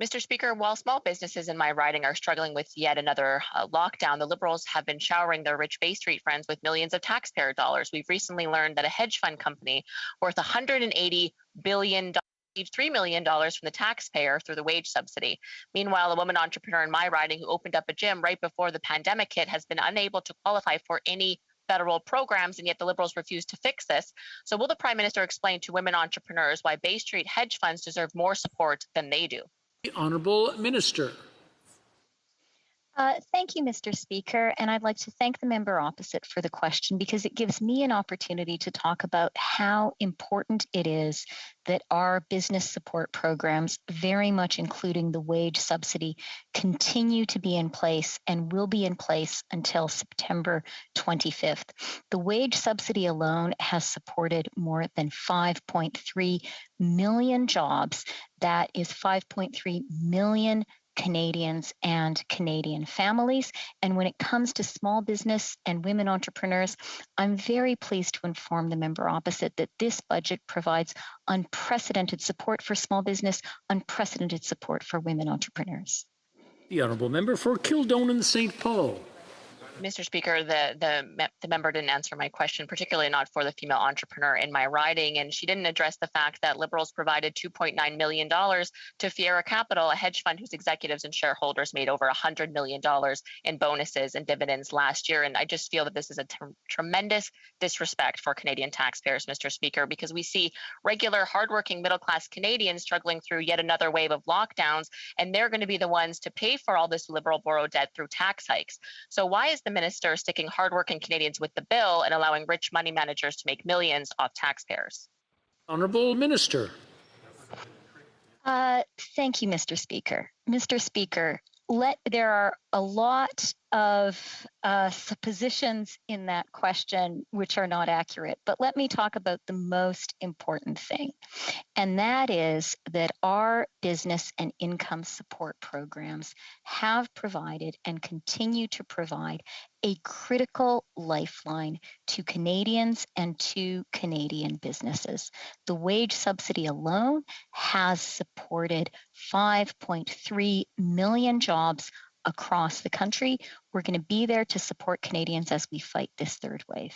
Mr. Speaker, while small businesses in my riding are struggling with yet another lockdown, the Liberals have been showering their rich Bay Street friends with millions of taxpayer dollars. We've recently learned that a hedge fund company worth $180 billion received $3 million from the taxpayer through the wage subsidy. Meanwhile, a woman entrepreneur in my riding who opened up a gym right before the pandemic hit has been unable to qualify for any federal programs, and yet the Liberals refuse to fix this. So will the Prime Minister explain to women entrepreneurs why Bay Street hedge funds deserve more support than they do? The Honourable Minister. Thank you, Mr. Speaker, and I'd like to thank the member opposite for the question because it gives me an opportunity to talk about how important it is that our business support programs, very much including the wage subsidy, continue to be in place and will be in place until September 25th. The wage subsidy alone has supported more than 5.3 million jobs. That is 5.3 million Canadians and Canadian families. And when it comes to small business and women entrepreneurs, I'm very pleased to inform the member opposite that this budget provides unprecedented support for small business, unprecedented support for women entrepreneurs. The Honourable Member for Kildone and St. Paul. Mr. Speaker, the member didn't answer my question, particularly not for the female entrepreneur in my riding, and she didn't address the fact that Liberals provided $2.9 million to Fiera Capital, a hedge fund whose executives and shareholders made over $100 million in bonuses and dividends last year. And I just feel that this is a tremendous disrespect for Canadian taxpayers, Mr. Speaker, because we see regular, hardworking, middle-class Canadians struggling through yet another wave of lockdowns, and they're going to be the ones to pay for all this Liberal borrowed debt through tax hikes. So why is the minister sticking hardworking Canadians with the bill and allowing rich money managers to make millions off taxpayers? Honourable Minister. Thank you, Mr. Speaker. Mr. Speaker, there are a lot of suppositions in that question which are not accurate, but let me talk about the most important thing, and that is that our business and income support programs have provided and continue to provide a critical lifeline to Canadians and to Canadian businesses. The wage subsidy alone has supported 5.3 million jobs across the country. We're going to be there to support Canadians as we fight this third wave.